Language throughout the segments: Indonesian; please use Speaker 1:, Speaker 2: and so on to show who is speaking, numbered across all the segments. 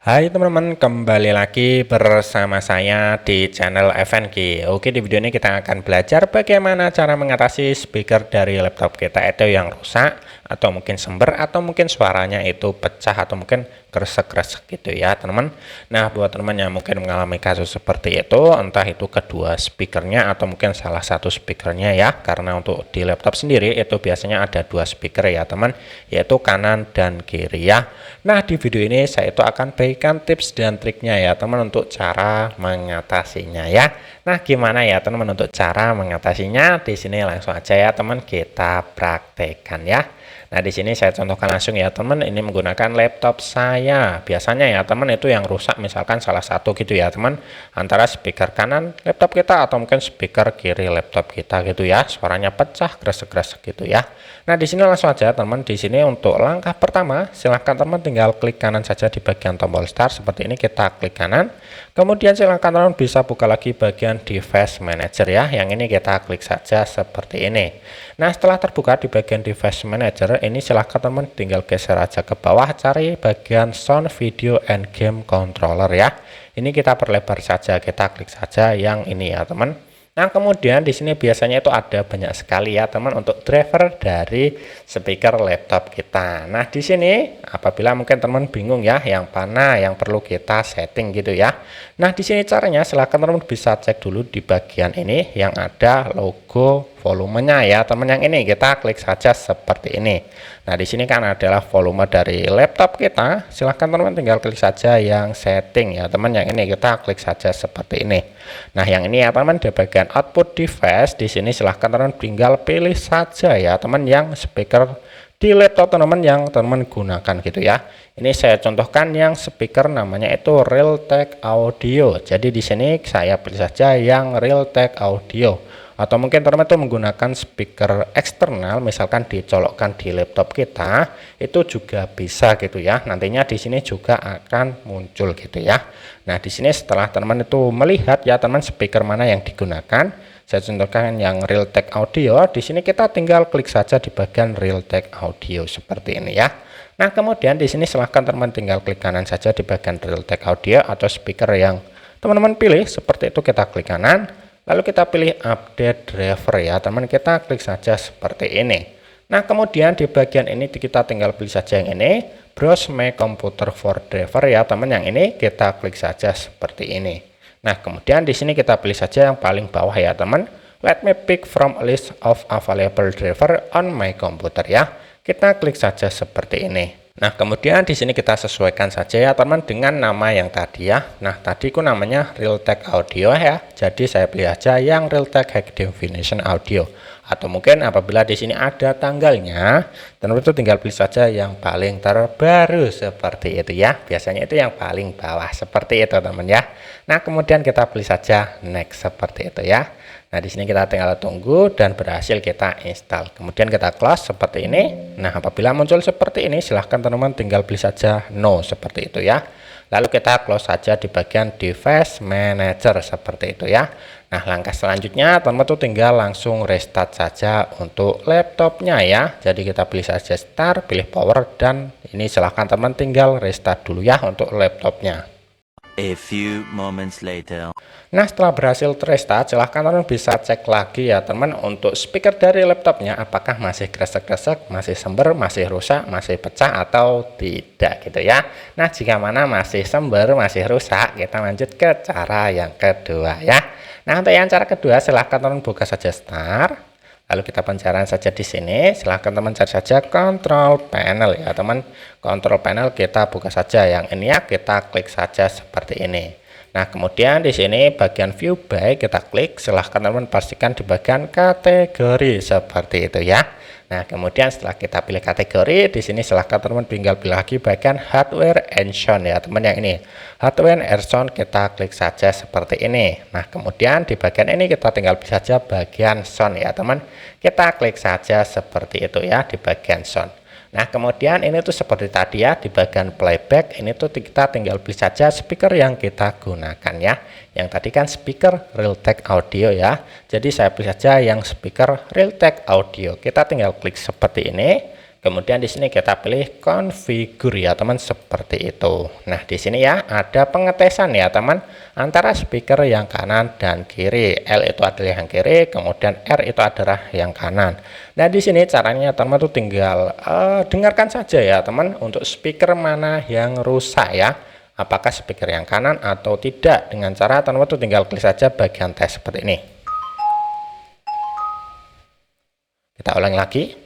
Speaker 1: Hai teman-teman, kembali lagi bersama saya di channel FNG. Oke, di video ini kita akan belajar bagaimana cara mengatasi speaker dari laptop kita itu yang rusak, atau mungkin sember, atau mungkin suaranya itu pecah, atau mungkin kresek-kresek gitu ya teman-teman. Nah, buat teman yang mungkin mengalami kasus seperti itu, entah itu kedua speakernya atau mungkin salah satu speakernya ya, karena untuk di laptop sendiri itu biasanya ada dua speaker ya teman, yaitu kanan dan kiri ya. Nah, di video ini saya itu akan berikan tips dan triknya ya teman untuk cara mengatasinya ya. Nah, gimana ya teman untuk cara mengatasinya? Di sini langsung aja ya teman kita praktekkan ya. Nah, di sini saya contohkan langsung ya teman, ini menggunakan laptop saya. Biasanya ya teman itu yang rusak misalkan salah satu gitu ya teman, antara speaker kanan laptop kita atau mungkin speaker kiri laptop kita gitu ya. Suaranya pecah, gresek-gresek gitu ya. Nah, di sini langsung aja teman, di sini untuk langkah pertama silahkan teman tinggal klik kanan saja di bagian tombol start seperti ini, kita klik kanan. Kemudian silahkan teman bisa buka lagi bagian device manager ya. Yang ini kita klik saja seperti ini. Nah, setelah terbuka di bagian device manager ini silahkan teman tinggal geser aja ke bawah, cari bagian sound video and game controller ya. Ini kita perlebar saja, kita klik saja yang ini ya teman. Nah, kemudian di sini biasanya itu ada banyak sekali ya teman untuk driver dari speaker laptop kita. Nah, di sini apabila mungkin teman bingung ya yang mana yang perlu kita setting gitu ya. Nah, di sini caranya silahkan teman bisa cek dulu di bagian ini yang ada logo volumenya ya teman, yang ini kita klik saja seperti ini. Nah, di sini kan adalah volume dari laptop kita, silahkan teman tinggal klik saja yang setting ya teman, yang ini kita klik saja seperti ini. Nah, yang ini ya teman di bagian output device, di sini silahkan teman tinggal pilih saja ya teman yang speaker di laptop teman yang teman gunakan gitu ya. Ini saya contohkan yang speaker namanya itu Realtek Audio. Jadi di sini saya pilih saja yang Realtek Audio. Atau mungkin teman-teman itu menggunakan speaker eksternal, misalkan dicolokkan di laptop kita, itu juga bisa gitu ya. Nantinya di sini juga akan muncul gitu ya. Nah, di sini setelah teman-teman itu melihat ya teman speaker mana yang digunakan, saya contohkan yang Realtek Audio. Di sini kita tinggal klik saja di bagian Realtek Audio seperti ini ya. Nah, kemudian di sini silahkan teman-teman tinggal klik kanan saja di bagian Realtek Audio atau speaker yang teman-teman pilih, seperti itu kita klik kanan. Lalu kita pilih update driver ya teman, kita klik saja seperti ini. Nah, kemudian di bagian ini kita tinggal pilih saja yang ini, browse my computer for driver ya teman, yang ini kita klik saja seperti ini. Nah, kemudian di sini kita pilih saja yang paling bawah ya teman, let me pick from a list of available driver on my computer ya. Kita klik saja seperti ini. Nah, kemudian di sini kita sesuaikan saja ya teman dengan nama yang tadi ya. Nah, tadi ku namanya Realtek Audio ya. Jadi saya pilih aja yang Realtek High Definition Audio. Atau mungkin apabila di sini ada tanggalnya, teman-teman itu tinggal pilih saja yang paling terbaru seperti itu ya. Biasanya itu yang paling bawah seperti itu teman ya. Nah, kemudian kita pilih saja next seperti itu ya. Nah, di sini kita tinggal tunggu dan berhasil kita install. Kemudian kita close seperti ini. Nah, apabila muncul seperti ini, silahkan teman-teman tinggal pilih saja no seperti itu ya. Lalu kita close saja di bagian device manager seperti itu ya. Nah, langkah selanjutnya teman-teman tuh tinggal langsung restart saja untuk laptopnya ya. Jadi kita pilih saja start, pilih power, dan ini silahkan teman tinggal restart dulu ya untuk laptopnya.
Speaker 2: A few moments later.
Speaker 1: Nah, setelah berhasil restart, silahkan teman bisa cek lagi ya teman untuk speaker dari laptopnya apakah masih kresek-kresek, masih sember, masih rusak, masih pecah atau tidak gitu ya. Nah, jika mana masih sember, masih rusak, kita lanjut ke cara yang kedua ya. Nah, untuk yang cara kedua silahkan teman buka saja start. Lalu kita pencarian saja di sini, silahkan teman cari saja control panel ya teman. Control panel kita buka saja yang ini ya, kita klik saja seperti ini. Nah, kemudian di sini bagian view by kita klik, silahkan teman pastikan di bagian kategori seperti itu ya. Nah, kemudian setelah kita pilih kategori, di sini silahkan teman tinggal pilih lagi bagian hardware and sound ya teman, yang ini hardware and sound kita klik saja seperti ini. Nah, kemudian di bagian ini kita tinggal pilih saja bagian sound ya teman, kita klik saja seperti itu ya di bagian sound. Nah, kemudian ini tuh seperti tadi ya di bagian playback, ini tuh kita tinggal pilih saja speaker yang kita gunakan ya. Yang tadi kan speaker Realtek Audio ya. Jadi saya pilih saja yang speaker Realtek Audio. Kita tinggal klik seperti ini. Kemudian di sini kita pilih konfigur ya teman, seperti itu. Nah di sini ya ada pengetesan ya teman antara speaker yang kanan dan kiri. L itu adalah yang kiri, kemudian R itu adalah yang kanan. Nah di sini caranya teman tuh tinggal dengarkan saja ya teman untuk speaker mana yang rusak ya. Apakah speaker yang kanan atau tidak, dengan cara teman tuh tinggal klik saja bagian tes seperti ini. Kita ulang lagi.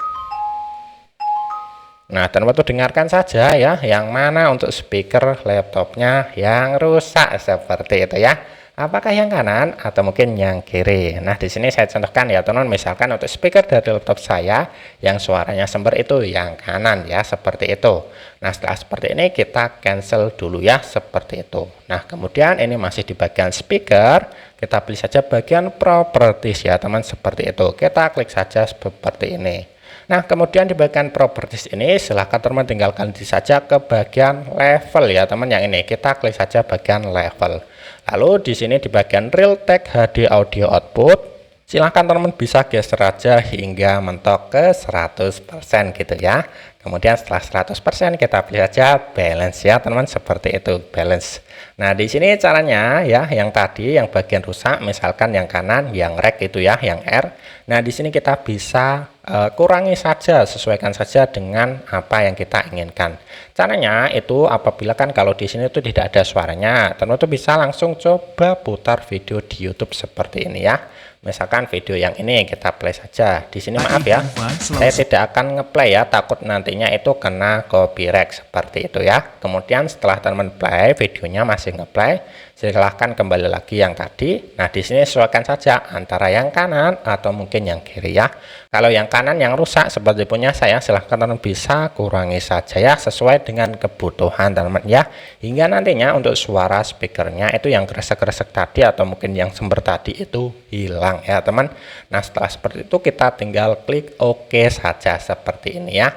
Speaker 1: Nah, teman-teman tuh dengarkan saja ya, yang mana untuk speaker laptopnya yang rusak seperti itu ya. Apakah yang kanan atau mungkin yang kiri? Nah, di sini saya contohkan ya, teman. Misalkan untuk speaker dari laptop saya yang suaranya sember itu yang kanan ya, seperti itu. Nah, setelah seperti ini kita cancel dulu ya, seperti itu. Nah, kemudian ini masih di bagian speaker, kita pilih saja bagian properties ya, teman, seperti itu. Kita klik saja seperti ini. Nah, kemudian di bagian properties ini silahkan teman tinggal ganti saja ke bagian level ya teman, yang ini kita klik saja bagian level. Lalu di sini di bagian Realtek HD audio output silahkan teman bisa geser aja hingga mentok ke 100% gitu ya. Kemudian setelah 100% kita pilih saja balance ya teman, seperti itu, balance. Nah di sini caranya ya, yang tadi yang bagian rusak misalkan yang kanan yang rek itu ya, yang R. Nah di sini kita bisa kurangi saja, sesuaikan saja dengan apa yang kita inginkan. Caranya itu apabila kan kalau di sini itu tidak ada suaranya, teman tuh bisa langsung coba putar video di YouTube seperti ini ya. Misalkan video yang ini kita play saja. Di sini maaf ya, saya tidak akan ngeplay ya, takut nantinya itu kena copyright seperti itu ya. Kemudian setelah teman play videonya masih ngeplay, silahkan kembali lagi yang tadi. Nah di sini sesuaikan saja antara yang kanan atau mungkin yang kiri ya. Kalau yang kanan yang rusak seperti punya saya, silahkan teman bisa kurangi saja ya, sesuai dengan kebutuhan teman ya. Hingga nantinya untuk suara speakernya itu yang gresek-gresek tadi atau mungkin yang sember tadi itu hilang ya teman. Nah setelah seperti itu kita tinggal klik OK saja seperti ini ya.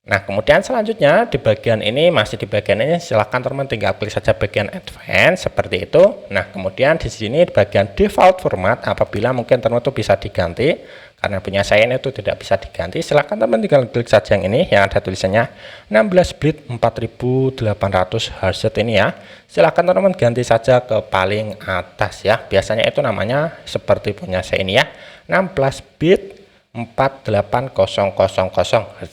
Speaker 1: Nah kemudian selanjutnya di bagian ini, masih di bagian ini, silahkan teman tinggal klik saja bagian advance seperti itu. Nah kemudian di sini di bagian default format, apabila mungkin teman itu bisa diganti, karena punya saya ini itu tidak bisa diganti, silahkan teman tinggal klik saja yang ini yang ada tulisannya 16 bit 4800 Hz ini ya. Silahkan teman ganti saja ke paling atas ya, biasanya itu namanya seperti punya saya ini ya, 16 bit 48000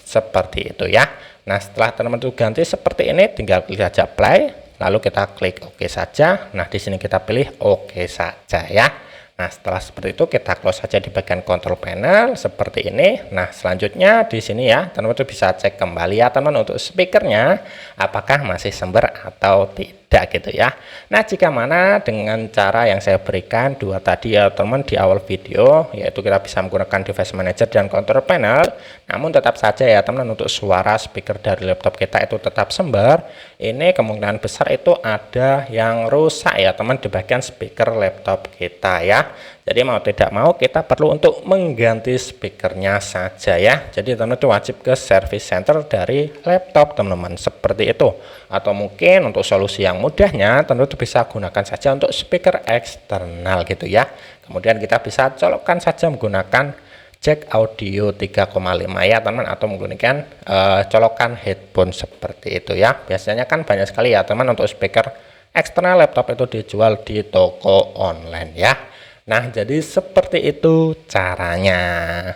Speaker 1: seperti itu ya. Nah setelah teman-teman itu ganti seperti ini, tinggal klik saja play, lalu kita klik OK saja. Nah di sini kita pilih OK saja ya. Nah setelah seperti itu kita close saja di bagian control panel seperti ini. Nah selanjutnya di sini ya teman-teman itu bisa cek kembali ya teman untuk speakernya apakah masih sember atau tidak gitu ya. Nah jika mana dengan cara yang saya berikan dua tadi ya teman di awal video, yaitu kita bisa menggunakan device manager dan control panel, namun tetap saja ya teman untuk suara speaker dari laptop kita itu tetap sember, ini kemungkinan besar itu ada yang rusak ya teman di bagian speaker laptop kita ya. Jadi mau tidak mau kita perlu untuk mengganti speakernya saja ya. Jadi teman-teman itu wajib ke service center dari laptop teman-teman seperti itu. Atau mungkin untuk solusi yang mudahnya teman-teman itu bisa gunakan saja untuk speaker eksternal gitu ya. Kemudian kita bisa colokkan saja menggunakan jack audio 3,5 ya teman, atau menggunakan colokan headphone seperti itu ya. Biasanya kan banyak sekali ya teman untuk speaker eksternal laptop itu dijual di toko online ya. Nah jadi seperti itu caranya.